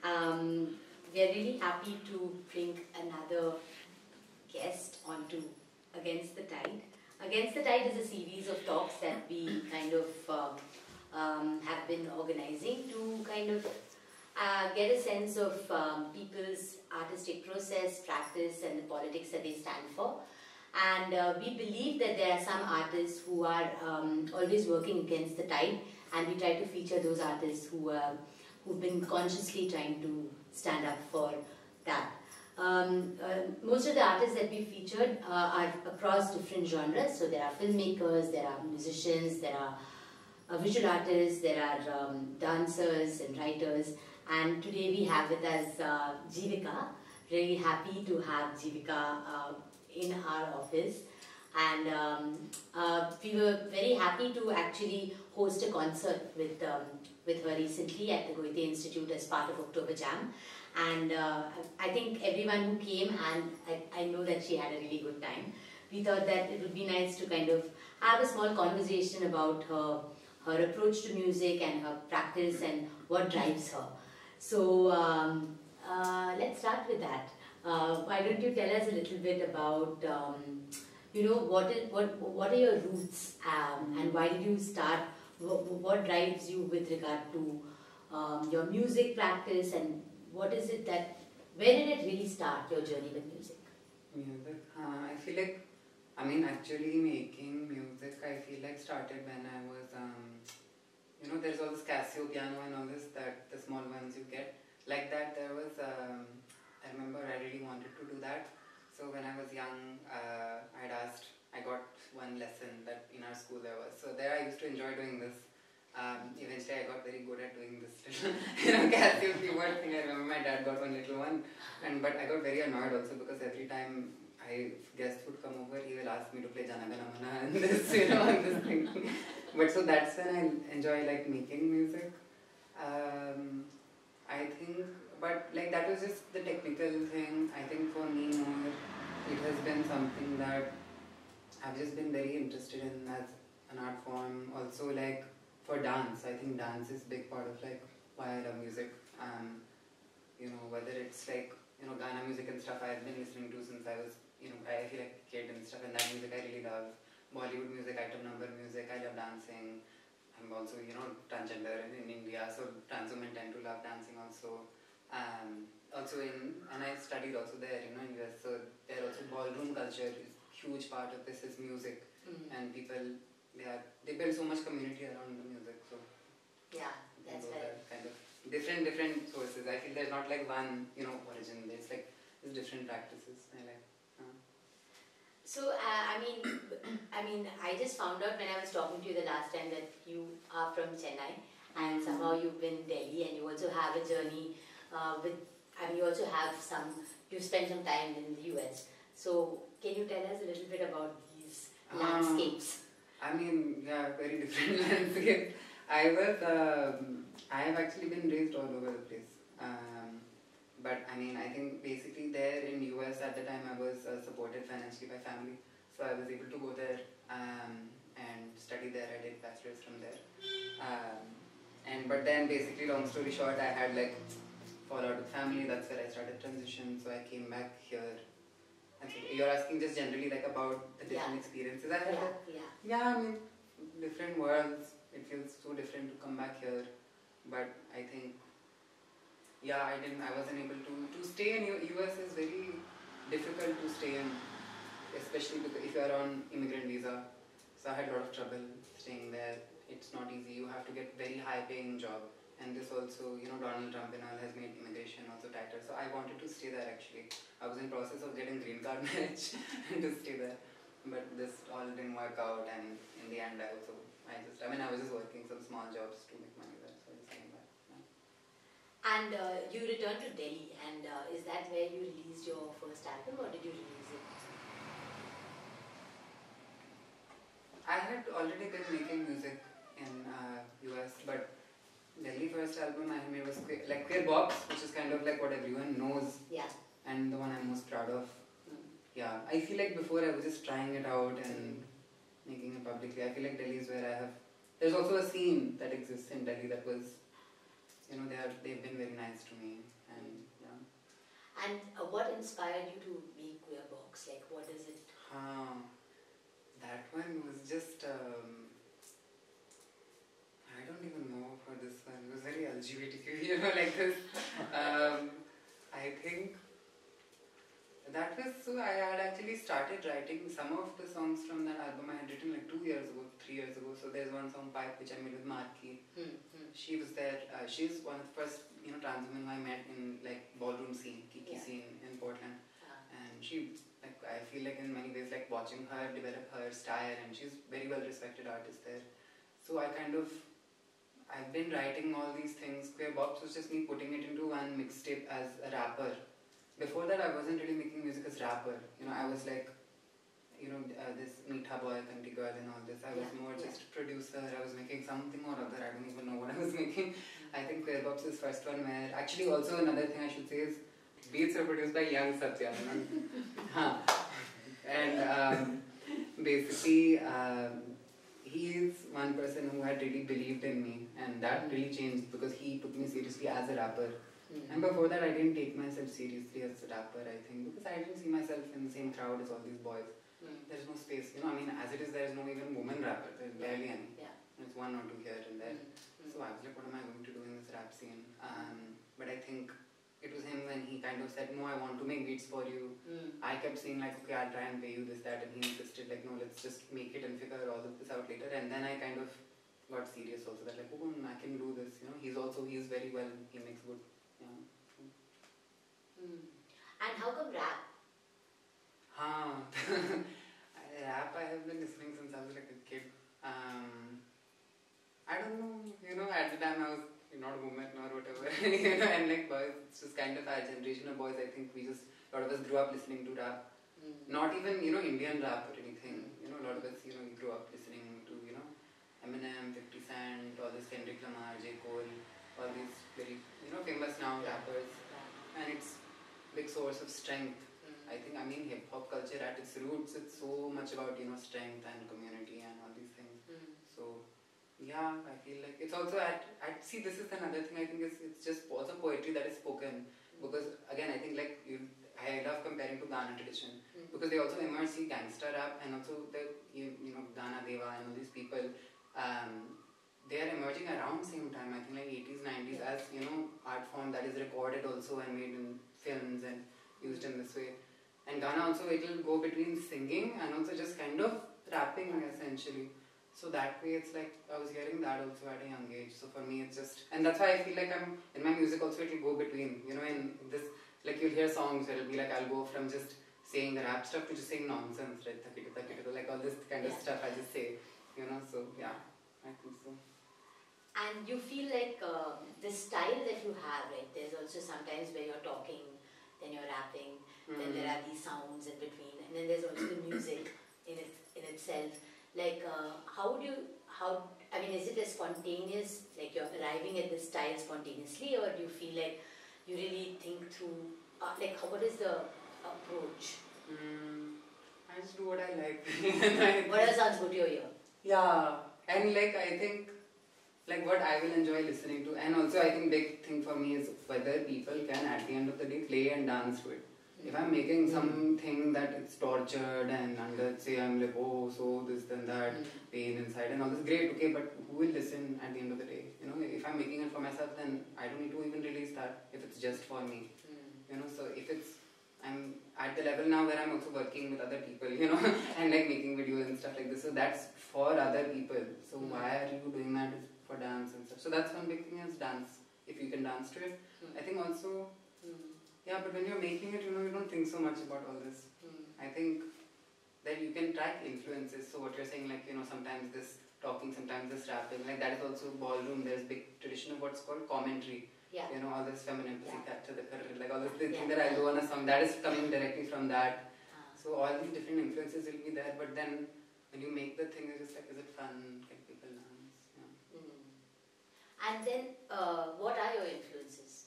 We are really happy to bring another guest onto Against the Tide. Against the Tide is a series of talks that we kind of have been organizing to kind of get a sense of people's artistic process, practice, and the politics that they stand for. And we believe that there are some artists who are always working against the tide, and we try to feature those artists who've been consciously trying to stand up for that. Most of the artists that we featured are across different genres. So there are filmmakers, there are musicians, there are visual artists, there are dancers and writers. And today we have with us Jivika. Really happy to have Jivika in our office. And we were very happy to actually host a concert with her recently at the Goethe Institute as part of October Jam. And I think everyone who came, and I know that she had a really good time. We thought that it would be nice to kind of have a small conversation about her approach to music and her practice and what drives her. So let's start with that. Why don't you tell us a little bit about what are your roots and why did you start? What drives you with regard to your music practice, and what is it that, where did it really start, your journey with music? Music? I feel like, actually making music, I feel like started when I was, there's all this Casio piano and all this, that the small ones you get. Like that, there was, I remember I really wanted to do that. So when I was young, I got one lesson that in our school there was. So there I used to enjoy doing this. Eventually I got very good at doing this Casio keyboard thing. I remember my dad got one little one, but I got very annoyed also because every time guests would come over, he will ask me to play Jana Gana Mana and this, and this thing. But so that's when I enjoy like making music. I think, but like that was just the technical thing. I think for me more, it has been something that I've just been very interested in as an art form. Also like for dance, I think dance is a big part of like why I love music. Whether it's like, gaana music and stuff I've been listening to since I was, I feel like a kid and stuff, and that music I really love. Bollywood music, item number music, I love dancing. I'm also, transgender in India, so trans women tend to love dancing also. And I studied also there, in US, so there also ballroom culture is huge part of this is music. And people, they build so much community around the music, so yeah, that's right. Kind of different sources. I feel there's not like one, origin. There's like different practices. I like. So I just found out when I was talking to you the last time that you are from Chennai, and somehow you've been in Delhi, and you also have a journey you've spent some time in the US. So can you tell us a little bit about these landscapes? Very different landscapes. I have actually been raised all over the place. But I think basically there in US at the time I was supported financially by family. So I was able to go there and study there. I did bachelor's from there. But then basically long story short, I had like fallout with family. That's where I started transition. So I came back here. And so you're asking just generally like about the different experiences I had. Different worlds. It feels so different to come back here. But I think I wasn't able to stay in US is very difficult to stay in, especially because if you are on immigrant visa. So I had a lot of trouble staying there. It's not easy. You have to get very high paying job. And this also, Donald Trump and all has made immigration also tighter. So I wanted to stay there actually. I was in process of getting green card marriage to stay there. But this all didn't work out, and in the end I was just working some small jobs to make money there. So I just came back. And you returned to Delhi, and is that where you released your first album, or did you release it? I had already been making music in US, but Delhi first album I made was Queer Box, which is kind of like what everyone knows. Yeah. And the one I'm most proud of. Yeah, I feel like before I was just trying it out and making it publicly. I feel like Delhi is where there's also a scene that exists in Delhi that was you know, they've been very nice to me, and yeah. And what inspired you to make Queer Box? Like, what is it? That one was just, I don't even know for this one. It was very LGBTQ, you know, like this. I think that was, so I had actually started writing some of the songs from that album I had written like 2 years ago, 3 years ago. So there's one song, Pipe, which I made with Mari. She was there. She's one of the first, you know, trans women I met in like ballroom scene, Khirkee scene in Portland. And she, like, I feel like in many ways like watching her develop her style, and she's very well respected artist there. So I've been writing all these things. Queer Box was just me putting it into one mixtape as a rapper. Before that, I wasn't really making music as rapper. You know, I was like, you know, this Meetha Boy, Country Girl and all this. I was more just producer. I was making something or other. I don't even know what I was making. I think Queer Box is first one where, actually also another thing I should say is, beats were produced by young Satya. And basically, he is one person who had really believed in me, and that really changed because he took me seriously as a rapper. And before that, I didn't take myself seriously as a rapper, I think, because I didn't see myself in the same crowd as all these boys. There's no space, you know, I mean, as it is, there's no even woman rapper, there's barely any. There's one or two here and there. So I was like, what am I going to do in this rap scene? But I think it was him when he kind of said, no, I want to make beats for you. I kept saying like, okay, I'll try and pay you this, that, and he insisted like, no, let's just make it and figure all of this out later. And then I kind of got serious also, that like, oh, I can do this, you know. He's very well, he makes good, yeah. And how come rap? Rap I have been listening since I was like a kid. I don't know, you know, at the time I was not a woman or whatever, you know, and like boys, it's just kind of our generation of boys, I think a lot of us grew up listening to rap. Not even, you know, Indian rap or anything, you know, a lot of us, you know, we grew up listening to, you know, Eminem, 50 Cent, all this Kendrick Lamar, J. Cole, all these very, you know, famous now rappers, and it's a big source of strength. I think, I mean, hip-hop culture at its roots, it's so much about, you know, strength and community and all these things. So, yeah, I feel like it's also see, this is another thing I think it's just also poetry that is spoken. Because, again, I think like, I love comparing to Gaana tradition. Because they also immerse gangster rap and also the, you know, Gaana Deva and all these people, they are emerging around the same time, I think like 80s, 90s, as, you know, art form that is recorded also and made in films and used in this way. And Gaana also, it will go between singing and also just kind of rapping essentially. So that way it's like, I was hearing that also at a young age. So for me it's just, and that's why I feel like in my music also it will go between, you know, in this, like you'll hear songs where it'll be like, I'll go from just saying the rap stuff to just saying nonsense, right? Like all this kind of stuff I just say, you know, so yeah, I think so. And you feel like the style that you have, right? There's also sometimes where you're talking, then you're rapping, then there are these sounds in between, and then there's also the music in itself. Like, I mean, is it a spontaneous, like you're arriving at the style spontaneously, or do you feel like you really think through, like, what is the approach? I just do what I like. Whatever sounds good to your ear. Yeah, and like, I think, like what I will enjoy listening to, and also I think big thing for me is whether people can at the end of the day play and dance to it. If I'm making something that it's tortured and let's say I'm like, oh, so this then that, pain inside and all this, great, okay, but who will listen at the end of the day? You know, if I'm making it for myself, then I don't need to even release that if it's just for me. You know, so if I'm at the level now where I'm also working with other people, you know, and like making videos and stuff like this, so that's for other people. So why are you doing that for dance and stuff? So that's one big thing is dance. If you can dance to it. I think also, yeah, but when you're making it, you know, you don't think so much about all this. I think that you can track influences. So what you're saying, like, you know, sometimes this talking, sometimes this rapping, like that is also ballroom. There's big tradition of what's called commentary. You know, all this feminine pussy capture, the grrrl, like all this thing that I do on a song, that is coming directly from that. So all these different influences will be there, but then when you make the thing, it's just like, is it fun? Can people dance? And then, what are your influences?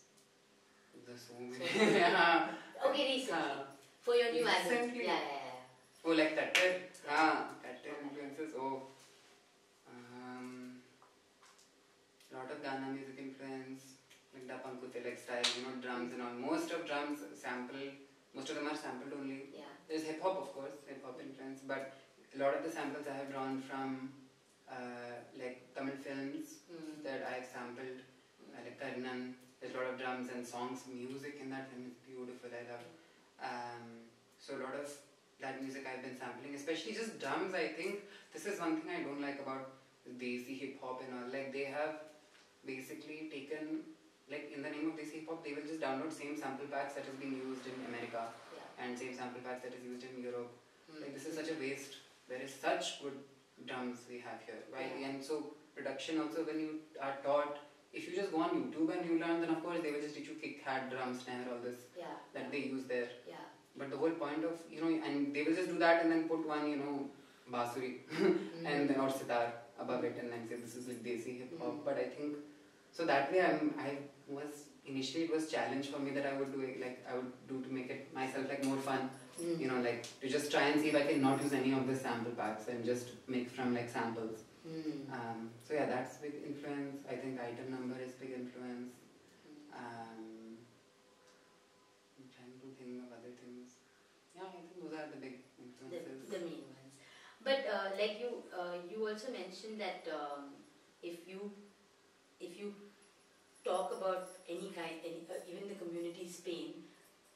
There's so many. Okay, recently. For your new album. Oh, like Kattar? Kattar influences. Oh. Lot of Gaana music influence. style, you know, drums and all. Most of them are sampled only. Yeah. There's hip hop, of course, hip hop influence, but a lot of the samples I have drawn from like Tamil films that I have sampled, like Karnan. There's a lot of drums and songs, music in that film is beautiful. I love. So a lot of that music I've been sampling, especially just drums. I think this is one thing I don't like about Desi hip hop and all. Like they have basically taken, like in the name of Desi hip hop, they will just download same sample packs that is being used in America and same sample packs that is used in Europe. Like this is such a waste. There is such good drums we have here, right? And so production also, when you are taught, if you just go on YouTube and you learn, then of course they will just teach you kick, hat, drum, snare, all this that they use there. But the whole point of, you know, and they will just do that and then put one, you know, basuri and then or sitar above it and then say this is like Desi hip hop. But I think, so that way initially it was challenge for me that I would do it, like I would do to make it myself like more fun, you know, like to just try and see if I can not use any of the sample packs and just make from like samples. So yeah, that's big influence. I think item number is big influence. I'm trying to think of other things. Yeah, I think those are the big influences. The main ones. But like you also mentioned that if you talk about any kind, even the community's pain,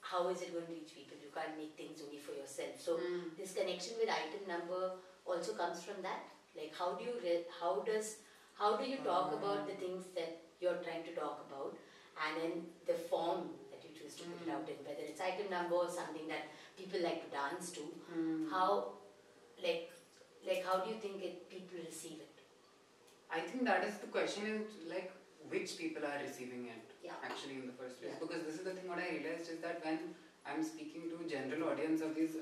how is it going to reach people? You can't make things only for yourself. So this connection with item number also comes from that. Like how do you talk about the things that you're trying to talk about, and then the form that you choose to put it out in, whether it's item number or something that people like to dance to. How do you think people receive it? I think that is the question, is like which people are receiving it actually in the first place. Because this is the thing what I realized is that when I'm speaking to general audience of these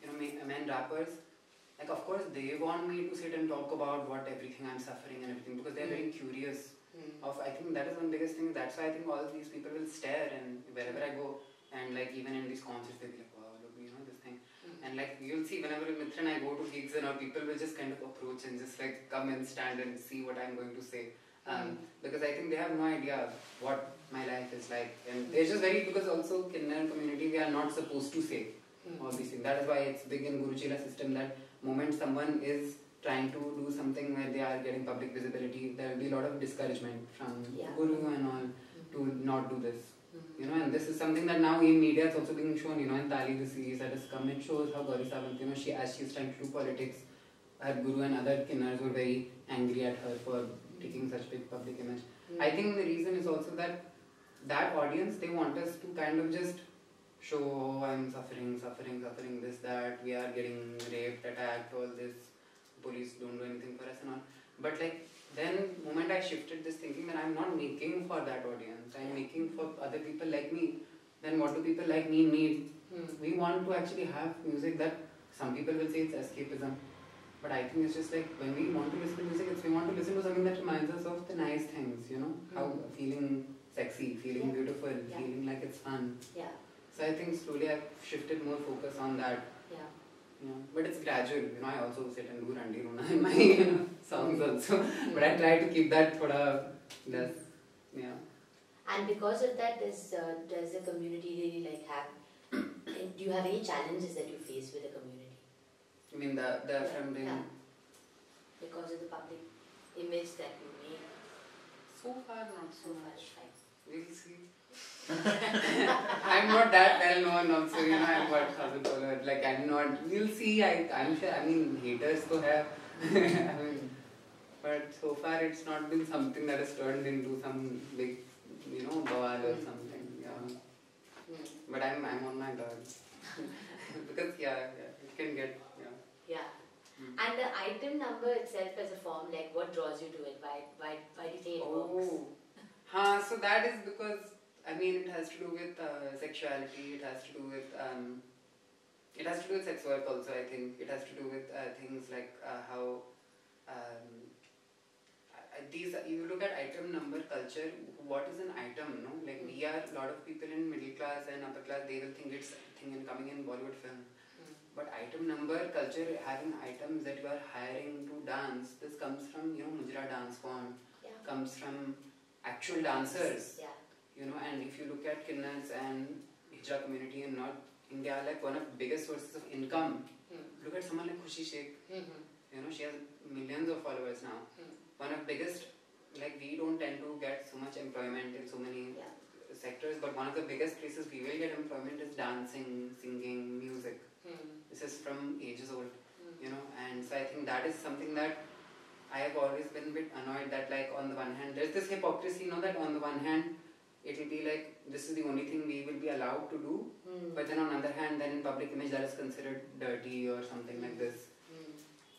men rappers, like of course they want me to sit and talk about what everything I'm suffering and everything, because they're very curious of, I think that is one biggest thing. That's why I think all these people will stare and wherever I go, and like even in these concerts they'll be like, wow, look, you know, this thing. And like you'll see whenever Mitra and I go to gigs and all, people will just kind of approach and just like come and stand and see what I'm going to say. Because I think they have no idea what my life is like, and they're just very, because also Kinnar community, we are not supposed to say all these things. That is why it's big in Guruchila system that moment someone is trying to do something where they are getting public visibility, there will be a lot of discouragement from Guru and all to not do this. You know, and this is something that now in media it's also being shown, you know, in Tali, the series that has come, it shows how Gauri Sawant, you know, as she's trying to do politics, her Guru and other Kinnars were very angry at her for taking such big public image. I think the reason is also that audience, they want us to kind of just show, oh, I'm suffering, this, that, we are getting raped, attacked, all this, police don't do anything for us and all. But like, then moment I shifted this thinking that I'm not making for that audience, I'm making for other people like me. Then what do people like me need? We want to actually have music that some people will say it's escapism. But I think it's just like when we want to listen to music, we want to listen to something that reminds us of the nice things, you know, how feeling sexy, feeling beautiful, feeling like it's fun. So I think slowly I've shifted more focus on that. You know, but it's gradual, you know, I also sit and do Randi Rona in my songs also. But I try to keep that thoda less, And because of that, does the community really like have, do you have any challenges that you face with the community? You mean from the... Because of the public image that you made? So far, not so much. We'll see. I'm not that well known also, you know, I'm what 1,000 followers, like I'm not, we'll see, I'm sure, I mean, haters to have, I mean, but so far it's not been something that has turned into some big, you know, bawal or something, but I'm on my guard, because it can get, And the item number itself as a form, like what draws you to it, why do you think it works? So that is because, I mean, it has to do with sexuality, it has to do with sex work also, I think. It has to do with things like how you look at item number culture, what is an item, no? Like we are, a lot of people in middle class and upper class, they will think it's a thing in coming in Bollywood film. But item number culture, having items that you are hiring to dance, this comes from, you know, Mujra dance form, comes from actual dancers. you know, and if you look at Kinnars and Hijra community in North India, like one of the biggest sources of income. Look at someone like Khushi Sheikh. You know, she has millions of followers now. One of the biggest, like we don't tend to get so much employment in so many sectors, but one of the biggest places we will get employment is dancing, singing, music. This is from ages old, you know, and so I think that is something that I have always been a bit annoyed that, like, on the one hand, there's this hypocrisy, you know, that on the one hand, it will be like, this is the only thing we will be allowed to do, but then on the other hand, then in public image that is considered dirty or something like this.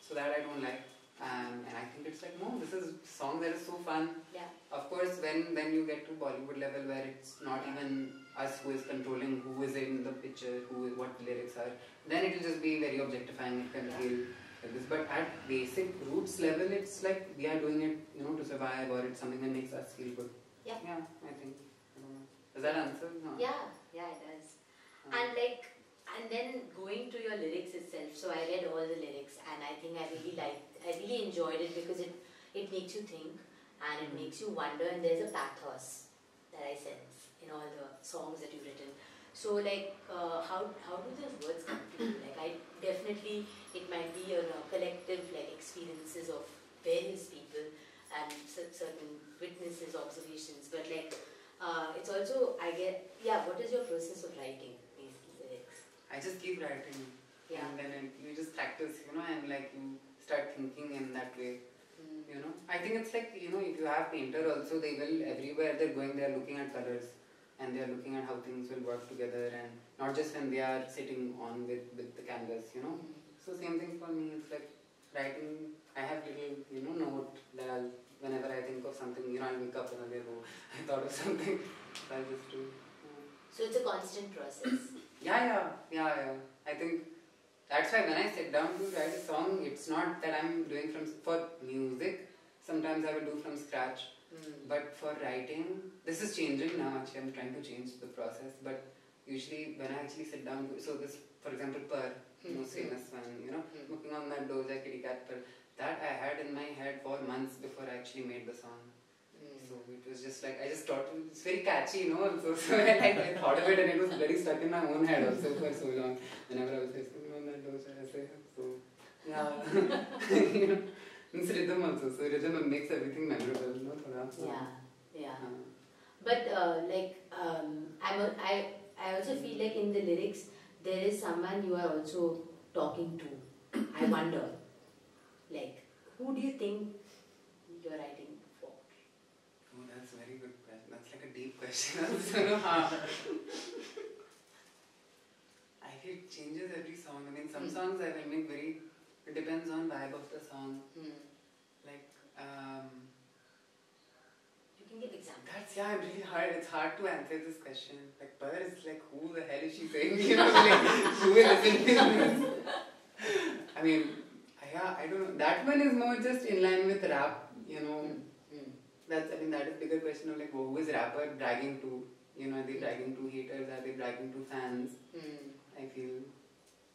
So that I don't like. And I think it's like, no, this is song that is so fun. Yeah. Of course, when you get to Bollywood level where it's not even us who is controlling who is in the picture, what the lyrics are, then it will just be very objectifying. It can feel like this. But at basic roots level, it's like we are doing it, you know, to survive, or it's something that makes us feel good. Yeah. Yeah, I think. Does that answer? No. Yeah, it does. And then going to your lyrics itself, so I read all the lyrics and I think I really enjoyed it because it makes you think and it makes you wonder, and there's a pathos that I sense in all the songs that you've written. So like, how do those words come to you? Like, I definitely, it might be a collective like experiences of various people and certain witnesses, observations, but like, it's also, I get, what is your process of writing these lyrics? I just keep writing, and then you just practice, you know, and like you start thinking in that way, you know. I think it's like, you know, if you have painter also, they will, everywhere they're going, they're looking at colors, and they're looking at how things will work together, and not just when they are sitting on with the canvas, you know. So same thing for me, it's like writing, I have little, you know, note that I'll, whenever I think of something, you know, I'll wake up and I'll be, oh, I thought of something, so I just do. So it's a constant process. Yeah. I think that's why when I sit down to write a song, it's not that I'm doing for music, sometimes I will do from scratch, but for writing, this is changing now actually, I'm trying to change the process, but usually when I actually sit down, so this, for example, PURRRRR, most famous one, you know, looking on that doja kitty cat, that I had in my head for months before I actually made the song. So it was just like, I just thought, it's very catchy, you know, also, so I thought of it and it was very stuck in my own head also for so long. Whenever I was listening on that doja, I say, so, yeah. You know, it's rhythm also, so rhythm makes everything memorable, you know, thoda. Yeah. But I also feel like in the lyrics, there is someone you are also talking to. I wonder, like, who do you think you're writing for? Oh, that's a very good question. That's like a deep question also. I feel it changes every song. I mean, some songs I will make it depends on vibe of the song. Like, you can give examples. I'm really hard. It's hard to answer this question. Like, PURRRRR is like, who the hell is she saying? You know, like, who will listen to this? I mean, I don't know. That one is more just in line with rap, you know. That is bigger question of like, who is rapper bragging to? You know, are they bragging to haters? Are they bragging to fans? I feel,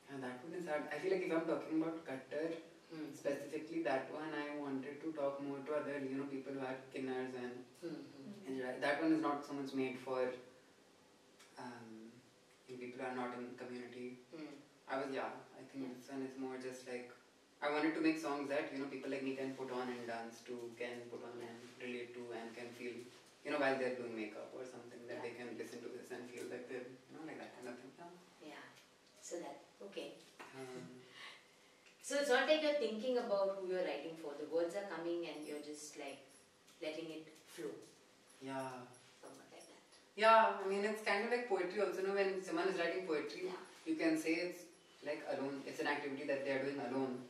that one is hard. I feel like if I'm talking about Kattar, specifically that one, I wanted to talk more to other, you know, people who are Kinars and that one is not so much made for people who are not in the community. I think this one is more just like, I wanted to make songs that, you know, people like me can put on and dance to, can put on and relate to, and can feel, you know, while they're doing makeup or something, that they can listen to this and feel that they're, you know, like that kind of thing. Yeah. So that, okay. So it's not like you're thinking about who you're writing for. The words are coming and you're just like letting it flow. Yeah. Somewhat like that. Yeah, I mean, it's kind of like poetry also. You know, when someone is writing poetry, you can say it's like alone. It's an activity that they are doing alone.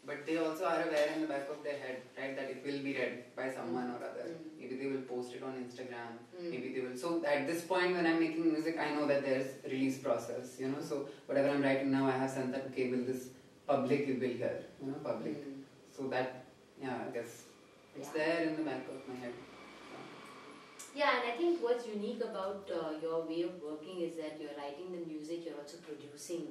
But they also are aware in the back of their head, right, that it will be read by someone or other. Maybe they will post it on Instagram. Maybe they will. So at this point when I'm making music, I know that there's release process, you know. So whatever I'm writing now, I have sense that, okay, will this public will hear, you know, public. So that, I guess it's there in the back of my head. Yeah, and I think what's unique about your way of working is that you're writing the music, you're also producing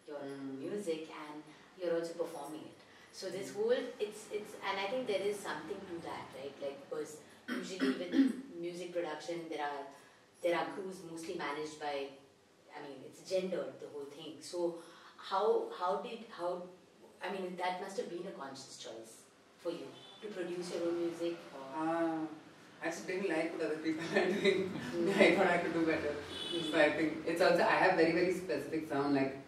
your music, and you're also performing it. So this whole, it's and I think there is something to that, right? Like, because usually with music production, there are crews mostly managed by, I mean, it's gendered, the whole thing. So I mean, that must have been a conscious choice for you to produce your own music. Or I just didn't like what other people are doing. I thought I could do better. So I think it's also, I have very, very specific sound. Like,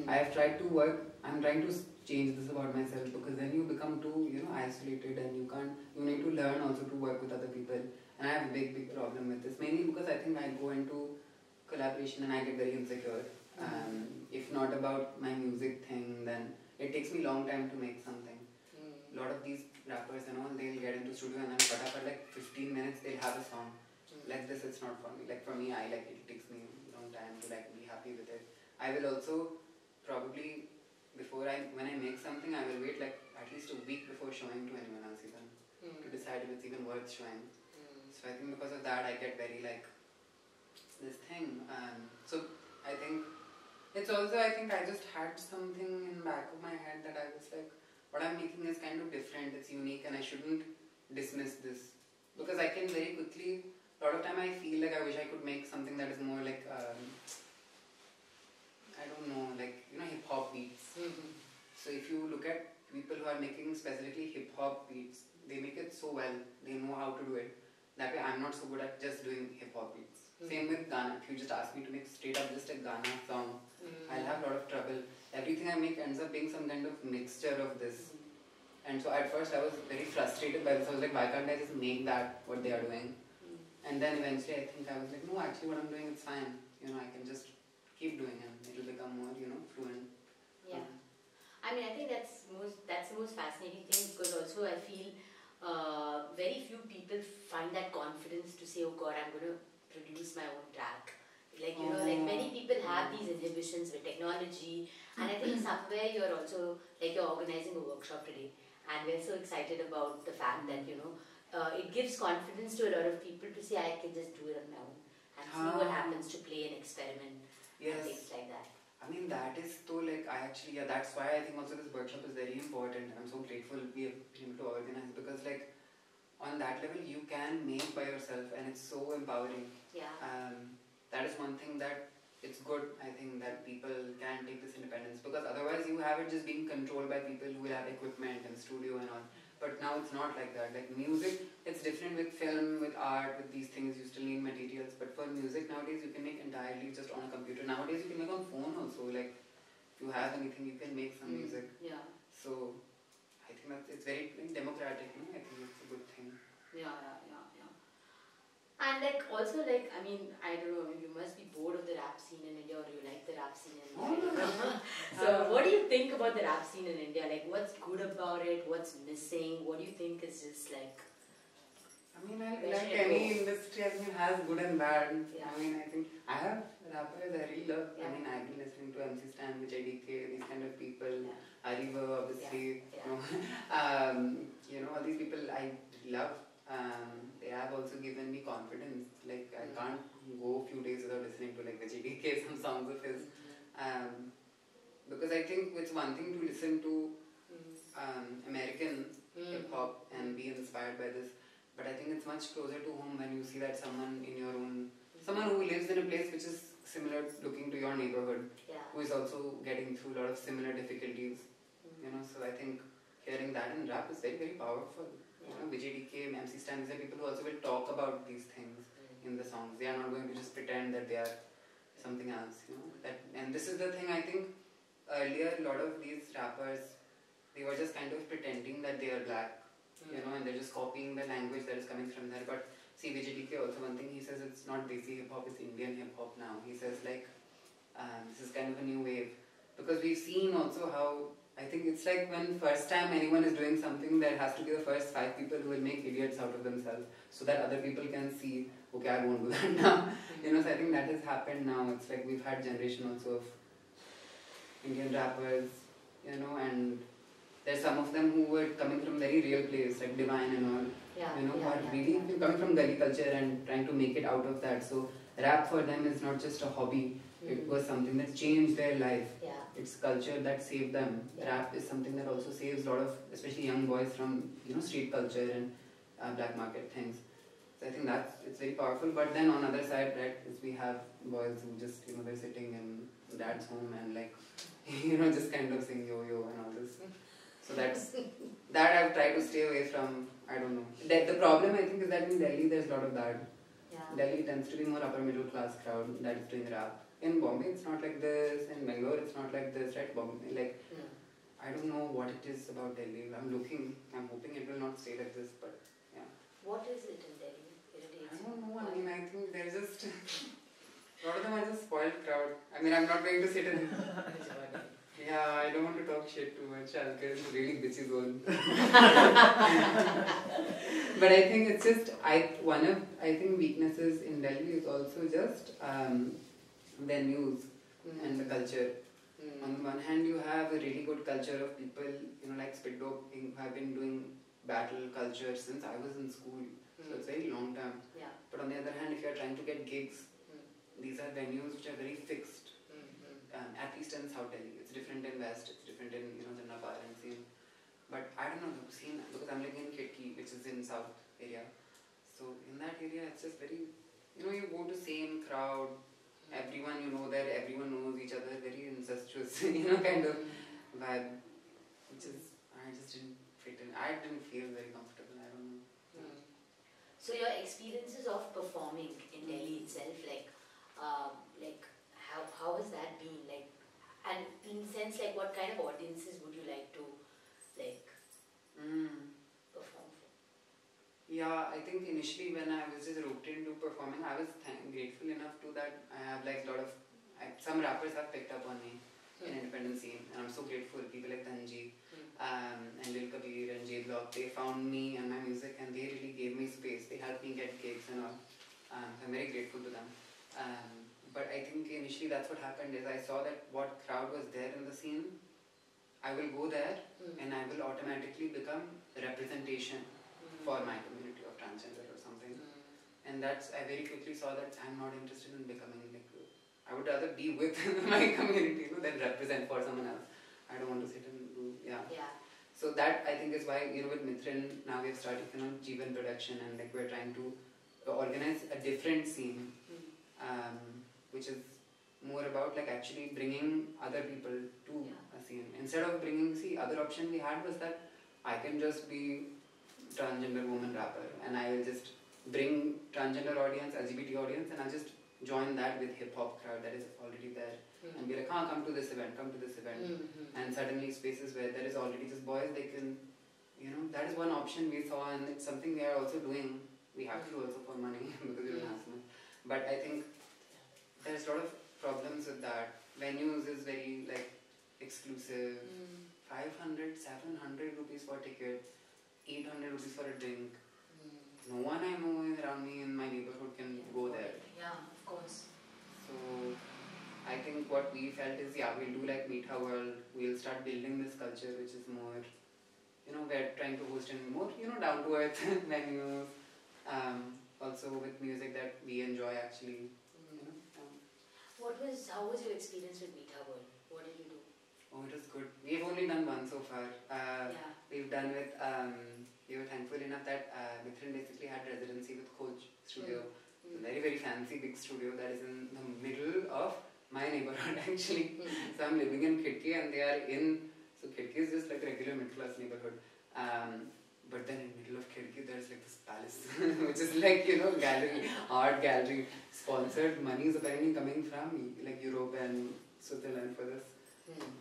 I have tried to work, I'm trying to change this about myself, because then you become too, isolated, and you need to learn also to work with other people. And I have a big, big problem with this, mainly because I think I go into collaboration and I get very insecure. If not about my music thing, then it takes me a long time to make something. A lot of these rappers and all, they'll get into studio and then for like 15 minutes they'll have a song. Like this, it's not for me. Like for me, it takes me a long time to like be happy with it. I will also probably, when I make something, I will wait like at least a week before showing to anyone else even, to decide if it's even worth showing. So I think because of that, I get very like this thing. So I think it's also, I think I just had something in the back of my head that I was like, what I'm making is kind of different, it's unique, and I shouldn't dismiss this. Because I can very quickly, a lot of time I feel like I wish I could make something that is more like, I don't know, like, hip-hop beats. So if you look at people who are making specifically hip-hop beats, they make it so well, they know how to do it. That way I'm not so good at just doing hip-hop beats. Same with gaana. If you just ask me to make straight up just a gaana song, I'll have a lot of trouble. Everything I make ends up being some kind of mixture of this. And so at first I was very frustrated by this. I was like, why can't I just make that, what they are doing? And then eventually I think I was like, no, actually what I'm doing is fine. I can just keep doing it. It'll become more, fluent. Yeah. I mean, I think that's the most fascinating thing, because also I feel very few people find that confidence to say, oh God, I'm going to produce my own track. Like, like many people have these inhibitions with technology, and I think somewhere you're also, like, you're organizing a workshop today, and we're so excited about the fact that, it gives confidence to a lot of people to say, I can just do it on my own and see what happens, to play and experiment and things like that. I mean, that is so like, that's why I think also this workshop is very important. I'm so grateful we have been able to organize, because like, on that level you can make by yourself, and it's so empowering. Yeah. That is one thing that it's good, I think, that people can take this independence, because otherwise you have it just being controlled by people who will have equipment and studio and all. But now it's not like that. Like music, it's different with film, with art, with these things, you still need materials. But for music nowadays, you can make entirely just on a computer. Nowadays you can make on phone also. Like, if you have anything, you can make some music. Yeah. So, I think that it's very democratic, I think it's a good thing. Yeah. And like also, like, I mean, I don't know, you must be bored of the rap scene in India, or you like the rap scene in India. So what do you think about the rap scene in India? Like, what's good about it? What's missing? What do you think is just like... I mean, like any industry, I think, has good and bad. Yeah. I mean, I think I have rappers I really love. I mean, I've been listening to MC Stan, VJDK, these kind of people. Ariva, obviously. All these people I love. They have also given me confidence. Like, I can't go a few days without listening to like VJDK, some songs of his. Because I think it's one thing to listen to American hip-hop and be inspired by this. But I think it's much closer to home when you see that someone in your own, someone who lives in a place which is similar looking to your neighborhood, who is also getting through a lot of similar difficulties. So I think hearing that in rap is very, very powerful. VJDK, MC Stan, these are people who also will talk about these things in the songs. They are not going to just pretend that they are something else. And this is the thing, I think earlier a lot of these rappers, they were just kind of pretending that they are black. And they're just copying the language that is coming from there. But see, VJDK also, one thing he says, it's not Desi hip-hop, it's Indian hip-hop now. He says like, this is kind of a new wave. Because we've seen also how, I think it's like when first time anyone is doing something, there has to be the first 5 people who will make idiots out of themselves, so that other people can see, okay, I won't do that now. So I think that has happened now. It's like we've had generation also of Indian rappers, and there's some of them who were coming from very real place, like Divine and all, who are really coming from gully culture and trying to make it out of that. So rap for them is not just a hobby, it was something that changed their life. It's culture that saved them. Rap is something that also saves a lot of, especially young boys from, street culture and black market things. So I think it's very powerful. But then on the other side, right, is we have boys who just, they're sitting in dad's home and like, just kind of sing yo-yo and all this. So that I've tried to stay away from. I don't know. The problem I think is that in Delhi there's a lot of that. Yeah. Delhi tends to be more upper middle class crowd that is doing rap. In Bombay it's not like this. In Bangalore it's not like this, right? Bombay, like, I don't know what it is about Delhi. I'm hoping it will not stay like this, but yeah. What is it in Delhi? I don't know. I mean, I think there's just a lot of them are just spoiled crowd. I mean, I'm not going to sit in. Yeah, I don't want to talk shit too much. I'll get into really bitchy zone. But I think it's just one of weaknesses in Delhi is also just venues and the culture. On the one hand, you have a really good culture of people, like Spit Dope, who have been doing battle culture since I was in school. So it's a very long time. Yeah. But on the other hand, if you're trying to get gigs, these are venues which are very fixed. At least in South Delhi. It's different in West, it's different in, the Napar and scene. But I don't know, the scene, because I'm living in Khirkee, which is in South area. So in that area, it's just very, you go to same crowd, everyone there, everyone knows each other, very incestuous, kind of vibe, which is, I just didn't fit in. I didn't feel very comfortable, I don't know. So your experiences of performing in Delhi itself, how has that been? And in sense, what kind of audiences would you like to perform for? Yeah, I think initially when I was just roped into performing, I was grateful enough to that I have a lot of, some rappers have picked up on me in independent scene, and I'm so grateful. People like Tanji and Lil Kabir and J Block, they found me and my music and they really gave me space. They helped me get gigs and all. I'm very grateful to them. But I think initially that's what happened is I saw that what crowd was there in the scene, I will go there and I will automatically become representation for my community of transgender or something. And I very quickly saw that I'm not interested in becoming I would rather be with my community than represent for someone else. I don't want to sit and do, So that I think is why, with Mithran, now we've started, Jeevan production and we're trying to organize a different scene. Which is more about actually bringing other people to a scene. Instead of bringing, other option we had was that I can just be transgender woman rapper and I will just bring transgender audience, LGBT audience, and I'll just join that with hip hop crowd that is already there and be like, come to this event. And suddenly spaces where there is already just boys, they can, that is one option we saw and it's something we are also doing. We have to do also for money because we don't have so much. But I think there's a lot of problems with that. Venues is very exclusive. 500, 700 rupees for a ticket, 800 rupees for a drink. No one I know around me in my neighborhood can go there. Yeah, of course. So I think what we felt is, we'll do Meet Her World. We'll start building this culture which is more, we're trying to host in more, down to earth venues. Also with music that we enjoy actually. How was your experience with Meet Her World? What did you do? Oh, it was good. We've only done one so far. We've done with, we were thankful enough that Mithran basically had residency with Coach Studio. A very, very fancy big studio that is in the middle of my neighborhood actually. So I'm living in Khirkee and they are so Khirkee is just like a regular middle class neighborhood. But then in the middle of Khirkee there's this palace which is gallery, art gallery, sponsored money is apparently coming from Europe and Switzerland for this.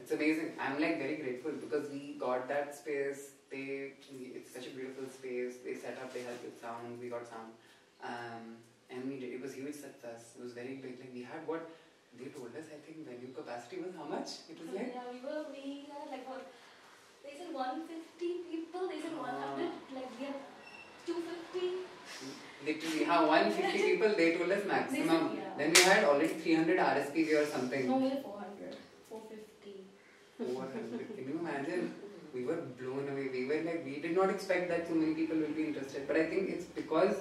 It's amazing. I'm very grateful because we got that space. It's such a beautiful space. They set up, they helped with sound, we got sound. And we did, it was huge success. It was very big. We had what they told us, I think venue capacity was how much? It was we had what? They said 150 people, they said 100, we had 250. Literally, 150 people, they told us maximum. Then we had already 300 RSPs or something. No, we had 400, 450. 400, can you imagine? We were blown away. We were we did not expect that so many people will be interested. But I think it's because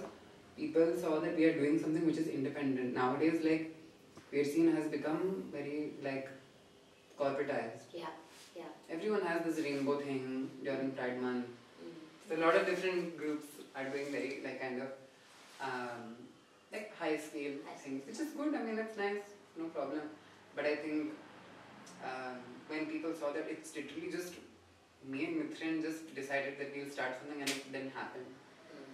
people saw that we are doing something which is independent. Nowadays, queer scene has become very corporatized. Yeah. Everyone has this rainbow thing during Pride Month. So a lot of different groups are doing very like high scale things, which is good. I mean, it's nice, no problem. But I think when people saw that it's literally just me and Mithran just decided that we'll start something and it didn't happen.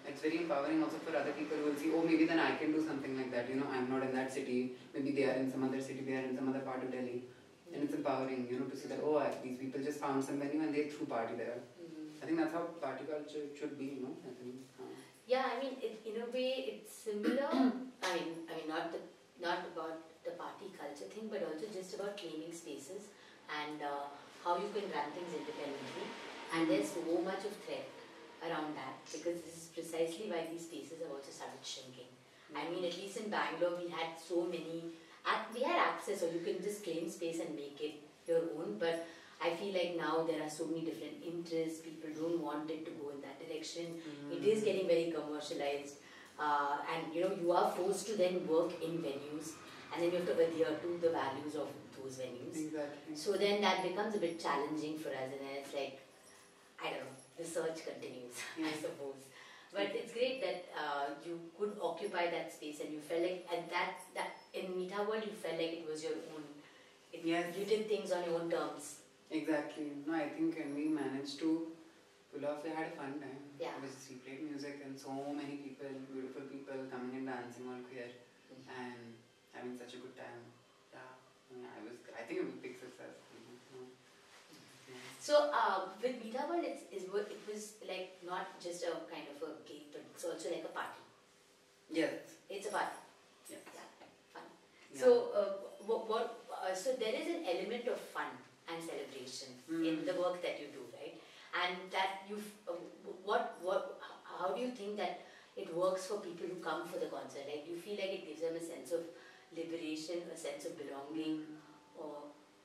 It's very empowering also for other people who will see, oh, maybe then I can do something like that. You know, I'm not in that city. Maybe they are in some other city, they are in some other part of Delhi. And it's empowering, you know, to see that, oh, these people just found some venue and they threw party there. I think that's how party culture should be, you know. I think, yeah, I mean, in a way, it's similar. I mean, not about the party culture thing, but also just about claiming spaces and how you can run things independently. And there's so much of threat around that, because this is precisely why these spaces have also started shrinking. I mean, at least in Bangalore, we had so many, we had access, or you can just claim space and make it your own, but I feel like now there are so many different interests, people don't want it to go in that direction. It is getting very commercialized, and you know, you are forced to then work in venues, and then you have to adhere to the values of those venues. Exactly. So then that becomes a bit challenging for us, and then it's like, I don't know, the search continues, I suppose. But it's great that you could occupy that space, and you felt like, and that in Meetha World, you felt like it was your own. You did things on your own terms. Exactly. No, I think and we managed to pull off. We had a fun time. Yeah. We played music and so many people, beautiful people coming and dancing all queer and having such a good time. Yeah. I think it was a big success. So with Meetha World, it was like not just a kind of a gig, but it's also like a party. Yes. It's a party. Yes. Yeah, fun. Yeah. So so there is an element of fun and celebration in the work that you do, right? And that how do you think that it works for people who come for the concert? Like, do you feel like it gives them a sense of liberation, a sense of belonging, or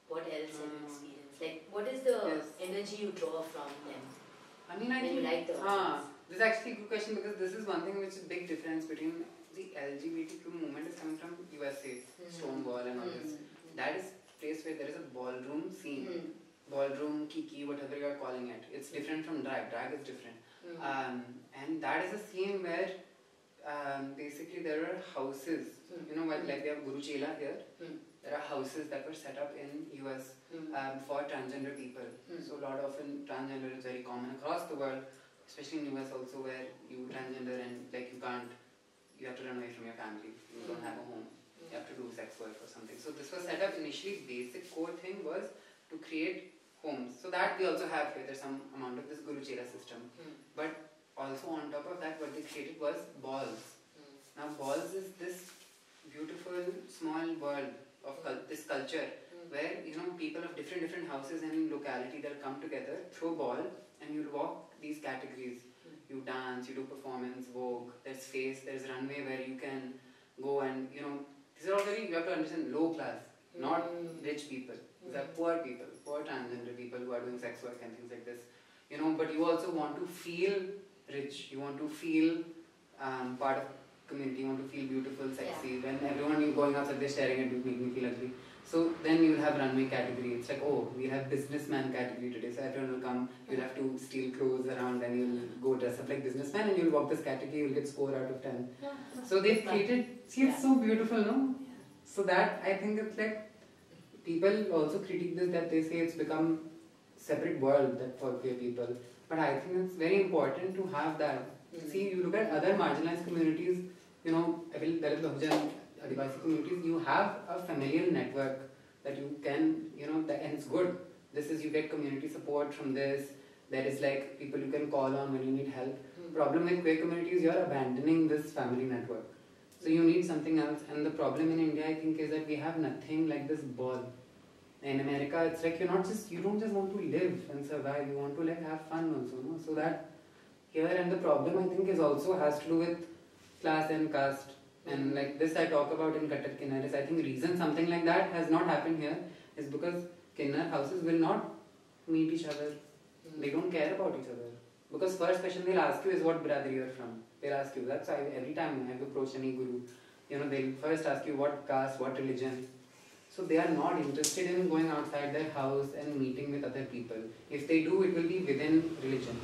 what else have you experienced? Like, what is the energy you draw from them? I mean, I think you like the this is actually a good question, because this is one thing which is a big difference between the LGBTQ movement is coming from USA, Stonewall and all this. That is a place where there is a ballroom scene. Ballroom, Khirkee, whatever you are calling it. It's different from drag. Drag is different. And that is a scene where basically there are houses. You know, like we have Guru Chela here. There are houses that were set up in US for transgender people. So a lot of transgender is very common across the world, especially in US also, where you transgender and like you have to run away from your family. You don't have a home. You have to do sex work or something. So this was set up initially. Basic core thing was to create homes. So that we also have here. There's some amount of this Guru Chela system. But also on top of that, what they created was balls. Now balls is this beautiful small world of this culture where, you know, people of different houses and locality, they'll come together, throw ball, and you'll walk these categories. You dance, you do performance, Vogue, there's face, there's runway where you can go and, you know, these are all very, you have to understand, low class, not rich people. These are poor people, poor transgender people who are doing sex work and things like this. You know, but you also want to feel rich, you want to feel part of community, you want to feel beautiful, sexy. When everyone you're going outside, they're staring at you, make me feel ugly. So then you'll have runway category. It's like, oh, we have businessman category today. So everyone will come, you'll have to steal clothes around and you'll go dress up like businessman and you'll walk this category, you'll get score out of 10. So they've created, see, it's so beautiful, no? So that, I think it's like, people also critique this, that they say it's become separate world that for queer people. But I think it's very important to have that. See, you look at other marginalized communities, you know, Dalit Bahujan, Adivasi communities, you have a familial network that you can, you know, and it's good. This is, you get community support from this. There is like people you can call on when you need help. Problem with queer communities, you are abandoning this family network. So you need something else. And the problem in India, I think, is that we have nothing like this ball. In America, it's like you don't just want to live and survive. You want to like have fun also, no? So that here, and the problem I think is also has to do with class and caste. And like this I talk about in Kattar Kinar is, I think reason something like that has not happened here is because Kinnar houses will not meet each other. They don't care about each other. Because first question they'll ask you is what brother you're from. They'll ask you. That's why every time I've approached any guru, you know, they'll first ask you what caste, what religion. So they are not interested in going outside their house and meeting with other people. If they do, it will be within religion.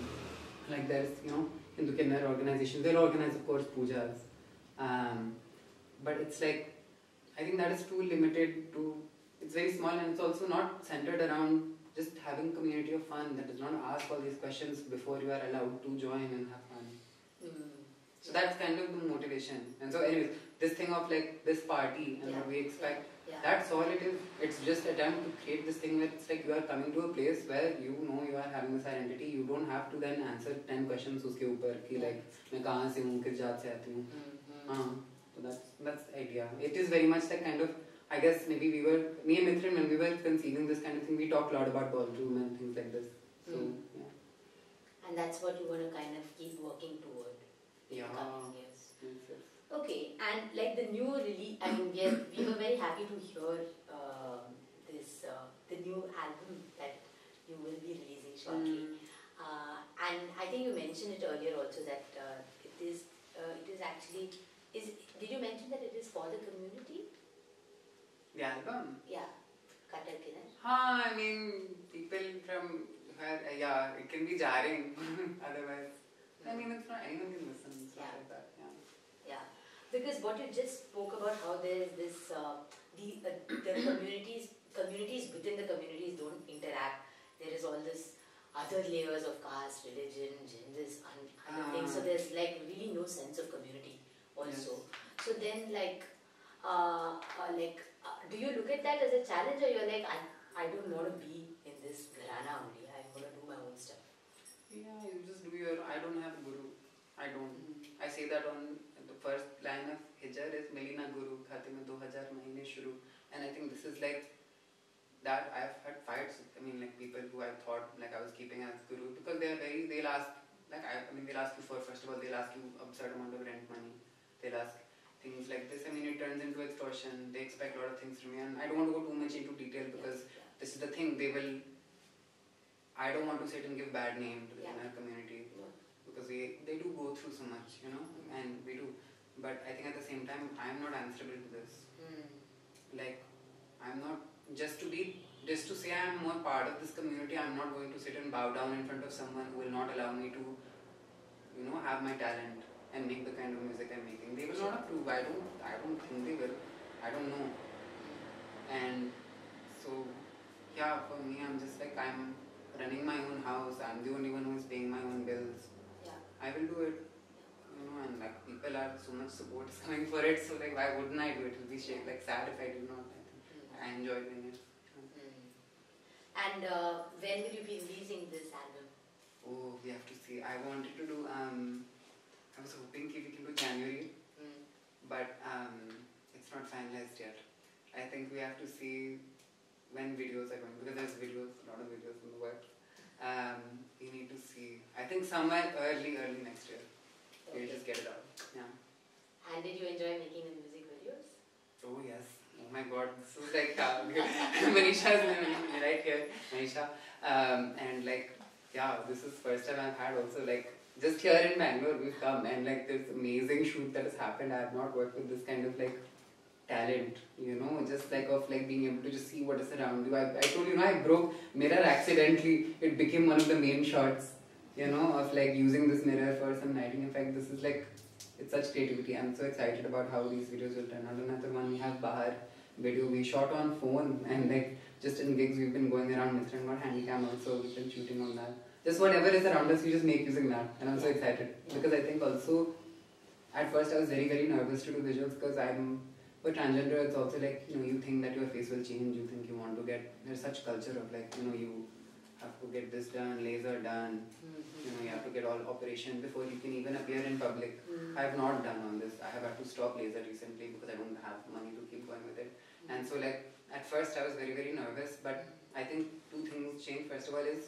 Like there's, you know, Hindu Kinnar organizations, they'll organize, of course, pujas. But it's like, I think that is too limited to, it's very small, and it's also not centered around just having community of fun that does not ask all these questions before you are allowed to join and have fun. So that's kind of the motivation. And so anyways, this thing of like this party and what we expect, that's all it is. It's just attempt to create this thing where it's like you are coming to a place where you know you are having this identity. You don't have to then answer 10 questions uske upar ki like मैं कहाँ से हूँ, किस जात से आती हूँ. So that's the idea. It is very much like kind of, I guess maybe me and Mithran, when we were conceiving this kind of thing, we talked a lot about ballroom and things like this. So yeah. And that's what you want to kind of keep working toward in the coming years. Yes. Okay, and like the new release, I mean, we were very happy to hear the new album that you will be releasing shortly. And I think you mentioned it earlier also that it is actually, did you mention that it is for the community? The album? Yeah, Kattar Kinar. I mean, people from her, it can be jarring otherwise. I mean, it's not, anyone can listen, stuff like that, Yeah, because what you just spoke about, how there is this, the communities within the communities don't interact. There is all this other layers of caste, religion, genders, other things. So there's like really no sense of community also. Yes. So then do you look at that as a challenge, or you're like, I don't want to be in this gharana only, I want to do my own stuff? Yeah, you just do I don't have a guru. I don't. I say that on the first line of Hijar is Milina Guru, Khate mein 2000 mahine shuru. And I think this is like, that I've had fights, I mean like people who I thought like I was keeping as guru, because they'll ask, like they'll ask you for, first of all, they'll ask you a certain amount of rent money. They'll ask things like this. I mean, it turns into extortion. They expect a lot of things from me, and I don't want to go too much into detail because this is the thing. I don't want to sit and give bad name to the inner community because they do go through so much, and we do. But I think at the same time, I'm not answerable to this. Like, I'm not just to say I'm more part of this community. I'm not going to sit and bow down in front of someone who will not allow me to, have my talent and make the kind of music I'm making. They will not approve. I don't think they will. I don't know. And so, for me, I'm just like, I'm running my own house. I'm the only one who is paying my own bills. I will do it. And like people are, so much support is coming for it. So like, why wouldn't I do it? It will be sad if I did not. I enjoy doing it. And when will you be releasing this album? Oh, we have to see. I wanted to do, I was hoping we can do January, but it's not finalized yet. I think we have to see when videos are going, because there's a lot of videos in the works. We need to see, I think somewhere early next year. We'll just get it out. Yeah. And did you enjoy making the music videos? Oh yes. Oh my god, this was like Manisha is right here, Manisha. And like, this is first time I've had also like, just here in Bangalore we've come and like this amazing shoot that has happened. I have not worked with this kind of like talent, just like of like being able to just see what is around you. I told you, I broke mirror accidentally. It became one of the main shots, of like using this mirror for some lighting effect. This is like, it's such creativity. I'm so excited about how these videos will turn out. Another one, we have Bahar video. We shot on phone and like just in gigs we've been going around. Mithran got handycam also. We've been shooting on that. Just whatever is around us, we just make using that. And I'm so excited because I think also at first I was very, very nervous to do visuals because for transgender, it's also like, you think that your face will change. You think you want to there's such culture of like, you have to get this done, laser done. You have to get all operation before you can even appear in public. I have not done all this. I have had to stop laser recently because I don't have money to keep going with it. And so like, at first I was very, very nervous, but I think two things changed. First of all is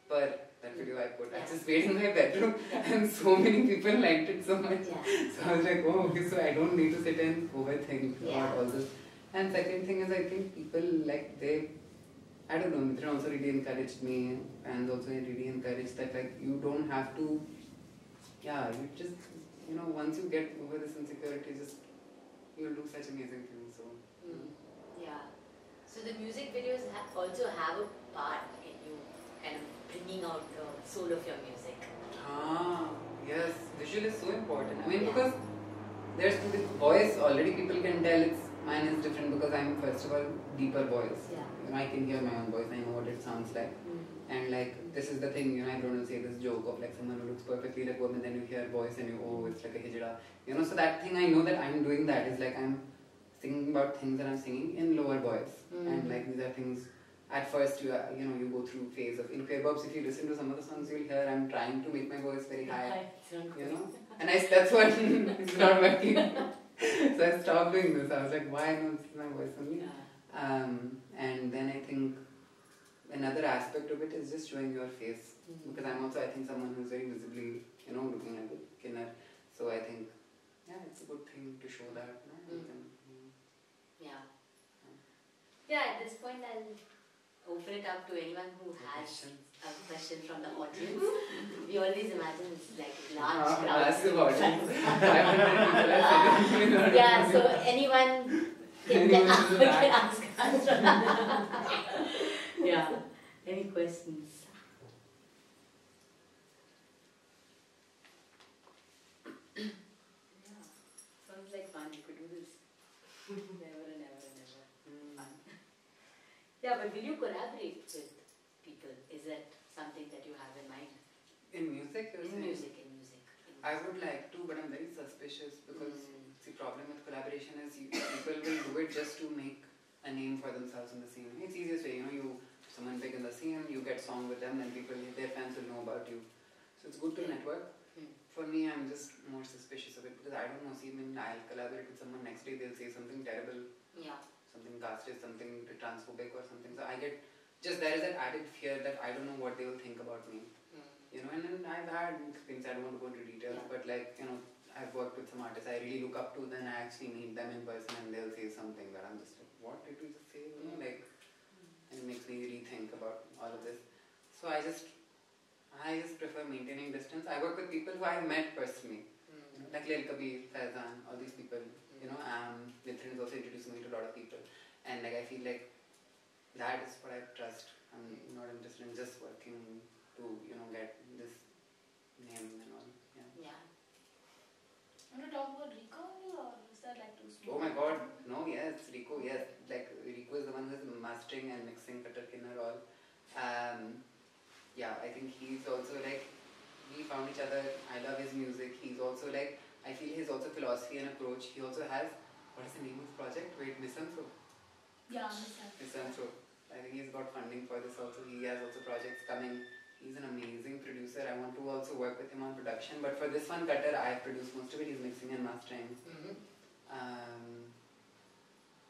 that video I put. I just made in my bedroom and so many people liked it so much. So I was like, oh, okay, so I don't need to sit and overthink about all this. And second thing is I think people like, I don't know, Mithran also really encouraged me and also really encouraged that like you don't have to, you just, once you get over this insecurity, you'll do such amazing things. So. So the music videos also have a part in you kind of bringing out the soul of your music. Yes, visual is so important. I mean, because there's the voice already people can tell mine is different because I'm first of all deeper voice. Yeah. You know, I can hear my own voice, I know what it sounds like. And like this is the thing, you know, I don't want to say this joke of like someone who looks perfectly like a woman, then you hear a voice and you, oh, it's like a hijra. You know, so that thing I know that I'm doing that is like I'm singing about things that I'm singing in lower voice. And like these are things, at first you know, you go through phase of, in queer bobs, if you listen to some of the songs you'll hear I'm trying to make my voice very high, you know, and that's what it's not working. So I stopped doing this. I was like, why not my voice only? And then I think another aspect of it is just showing your face, because I'm also, I think, someone who's very visibly, you know, looking like a Kinnar. So I think, yeah, it's a good thing to show that. No? Yeah, at this point I'll open it up to anyone who has a question from the audience. We always imagine it's like large crowds. Massive audience. Yeah, so anyone can ask us. Yeah, any questions? Yeah, sounds like fun. You could do this. Never and never and never. Fun. Yeah, but will you collaborate with people? Is that something that you have in mind? In music, you're saying? In music. I would like to, but I'm very suspicious because the problem with collaboration is people will do it just to make a name for themselves in the scene. It's easiest way, you know, someone big in the scene, you get song with them, then people, their fans will know about you. So it's good to network. For me, I'm just more suspicious of it because I don't know, see, when I'll collaborate with someone, next day they'll say something terrible, something casteist, something transphobic or something. So I get, just there is that added fear that I don't know what they will think about me. You know, and then I've had things, I don't want to go into details, but like, you know, I've worked with some artists I really look up to, then I actually meet them in person and they'll say something that I'm just like, what did you just say? You know, like, and it makes me rethink about all of this. So I just prefer maintaining distance. I work with people who I've met personally, you know, like Lil Kabir, Faizan, all these people, you know, Nithin is also introducing me to a lot of people, and like I feel like that is what I trust. I'm not interested in just working to, you know, get this name and all. You want to talk about Rico or is that like too small? Oh my god, no, yes, Rico, yes. Like, Rico is the one who's mastering and mixing Kattar Kinar all. Yeah, I think he's also like, we found each other, I love his music. He's also like, I feel his also philosophy and approach. He also has, what is the name of the project? Wait, Misanthrope. Yeah, Misanthrope. I think he's got funding for this also. He has also projects coming. He's an amazing producer. I want to also work with him on production. But for this one, Kattar, I have produced most of it. He's mixing and mastering.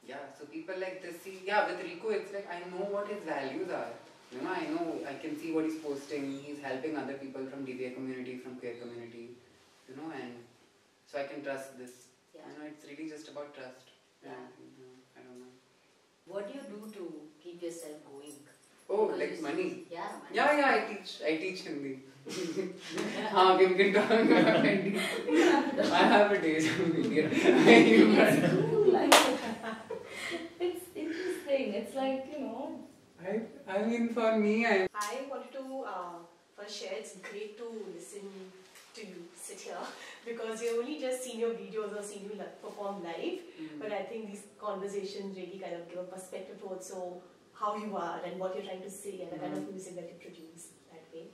Yeah, so people like this see, yeah, with Rico, it's like I know what his values are. You know, I can see what he's posting. He's helping other people from DBA community, from queer community, you know, and so I can trust this. You know, it's really just about trust. I don't know. What do you do to keep yourself going? Oh, like money? Yeah, money. Yeah, I teach Hindi. We can talk about Hindi. I have a day job in India. It's cool. It's interesting. It's like, you know. I mean, for me, I wanted to first share, it's great to listen to you sit here because you've only just seen your videos or seen you perform live, but I think these conversations really kind of give a perspective to also how you are and what you're trying to say and the kind of music that you produce that way.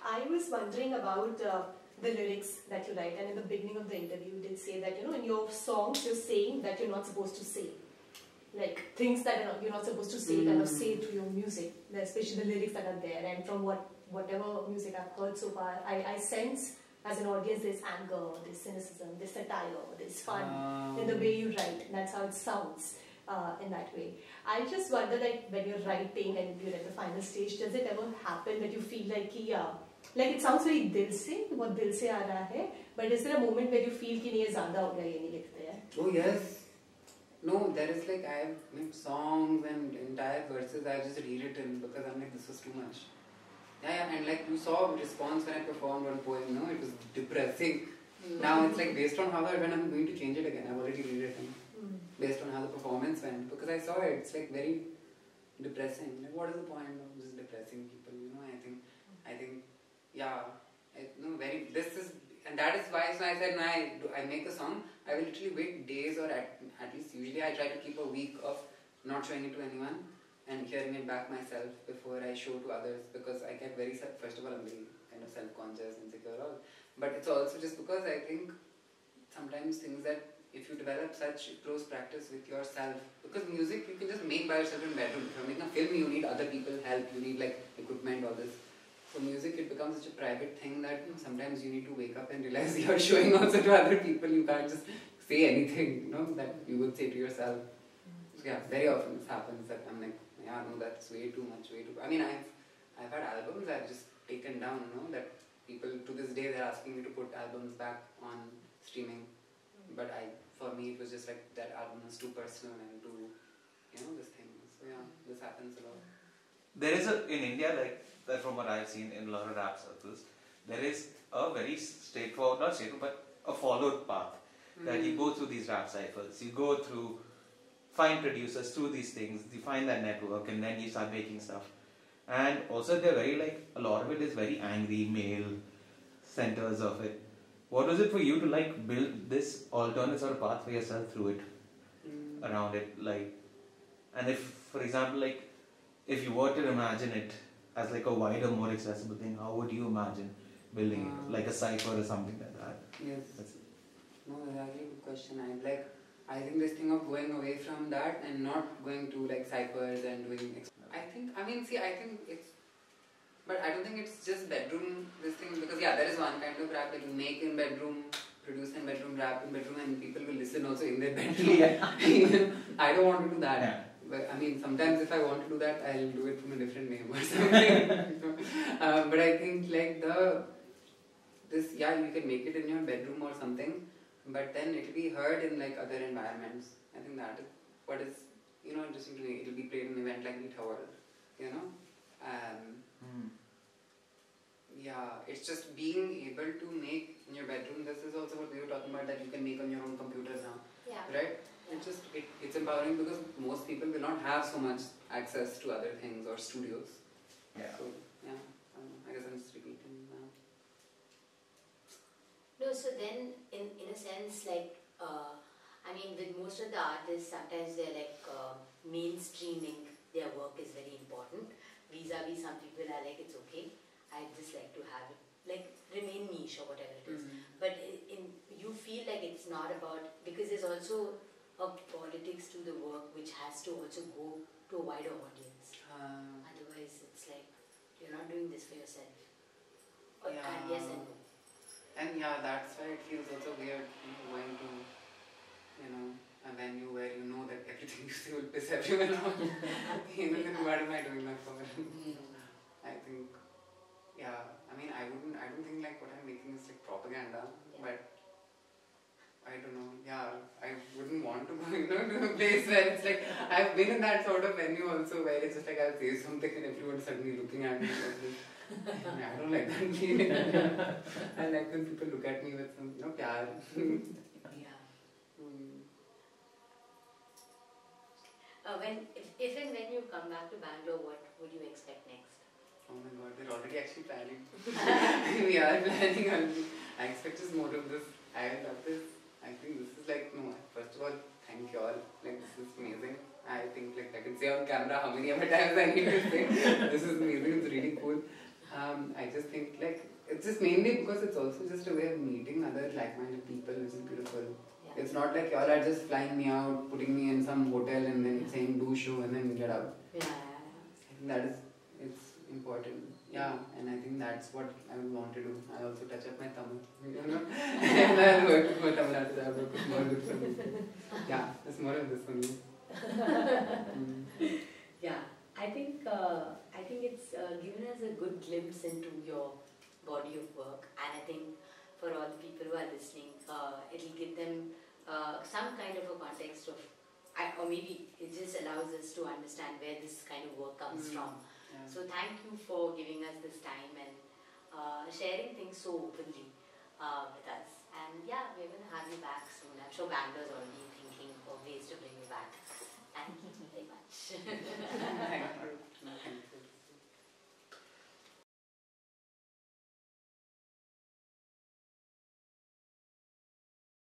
I was wondering about the lyrics that you write, and in the beginning of the interview you did say that, you know, in your songs you're saying that you're not supposed to say. Like things that you're not supposed to say, kind of say through your music, especially the lyrics that are there. And from whatever music I've heard so far, I sense as an audience there's anger, there's cynicism, there's satire, there's fun in the way you write. That's how it sounds in that way. I just wonder, like when you're writing and you're at the final stage, does it ever happen that you feel like, like it sounds very dil se, what dil se aa raha hai, but is there a moment where you feel कि नहीं ये ज़्यादा हो गया, ये नहीं लिखते हैं? Oh yes. No, there is like, I have made songs and entire verses I have just rewritten because I'm like, this was too much. Yeah, and like you saw response when I performed one poem, no, it was depressing. Now it's like based on how I went, I'm going to change it again. I've already rewritten based on how the performance went because I saw it. It's like very depressing. Like, what is the point of just depressing people? You know, I think, yeah, no, very. This is and that is why, so I said, when I make a song, I will literally wait days, or at least usually I try to keep a week of not showing it to anyone and hearing it back myself before I show to others, because I get very, first of all, I'm very kind of self-conscious, insecure, all. But it's also just because I think sometimes things that if you develop such close practice with yourself, because music you can just make by yourself in bedroom. If you're making a film, you need other people help, you need like equipment, all this. So music, it becomes such a private thing that sometimes you need to wake up and realize you're showing also to other people. You can't just say anything, that you would say to yourself. So yeah, very often this happens that I'm like, yeah, no, that's way too much, way too. I mean, I've had albums I've just taken down, that people to this day they're asking me to put albums back on streaming, but for me it was just like that album was too personal and too, this thing. So yeah, this happens a lot. There is in India, that from what I've seen in a lot of rap circles, there is a very straightforward, not straightforward, but a followed path. That you go through these rap cyphers, you go through, find producers through these things, you find that network, and then you start making stuff. And also they're very a lot of it is very angry, male centers of it. What was it for you to build this alternate sort of path for yourself through it, around it? And if, for example, if you were to imagine it as a wider, more accessible thing, how would you imagine building it? Like a cipher or something like that? Yes. No, that's a really good question. I think this thing of going away from that and not going to ciphers and doing... I think it's... But I don't think it's just bedroom, this thing, because yeah, there is one kind of rap that you make in bedroom, produce in bedroom, rap in bedroom, and people will listen also in their bedroom. I don't want to do that. Yeah. But sometimes if I want to do that, I'll do it from a different name or something. But I think you can make it in your bedroom or something, but then it'll be heard in other environments. I think that is what is interesting to me. It'll be played in an event like Meet World, Yeah, it's just being able to make in your bedroom. This is also what we were talking about, that you can make on your own computers now, right? Yeah. It's empowering because most people will not have so much access to other things or studios. Yeah. So yeah, I guess I'm just repeating that. No, so then in a sense, with most of the artists, sometimes they're mainstreaming their work is very important. Vis-a-vis, some people are it's okay, I'd just like to have it, remain niche or whatever it is. But you feel it's not about, because there's also a politics to the work which has to also go to a wider audience. Otherwise, it's you're not doing this for yourself. Yeah. And yes and no. And yeah, that's why it feels also weird going to, a venue where you know that everything you say will piss everyone off. Then what am I doing that for? I think, yeah, I don't think what I'm making is propaganda, but I don't know, yeah, I wouldn't want to go to a place where it's I've been in that sort of venue also where it's just I'll say something and everyone's suddenly looking at me. I don't like that feeling. I like when people look at me with some, pyar. Yeah. If and when you come back to Bangalore, what would you expect next? Oh my god, they're already actually planning. We are planning. I expect just more of this. I love this. I think this is first of all, thank you all. This is amazing. I think I can say on camera how many other times I need to say. This is amazing, it's really cool. I just think it's just mainly because it's also just a way of meeting other like-minded people, which is beautiful. Yeah. It's not y'all are just flying me out, putting me in some hotel and then saying do show and then get out. Yeah. I think that is, it's important. Yeah, and I think that's what I would want to do. I also touch up my Tamil, and I'll work with my Tamil after that, work with more good for me. Yeah, there's more of this for me. Yeah, I think it's given us a good glimpse into your body of work, and I think for all the people who are listening, it'll give them some kind of a context of, or maybe it just allows us to understand where this kind of work comes from. Yeah. So thank you for giving us this time and sharing things so openly with us. And yeah, we're going to have you back soon. I'm sure Bangalore's already thinking of ways to bring you back. Thank you very much. Thank you.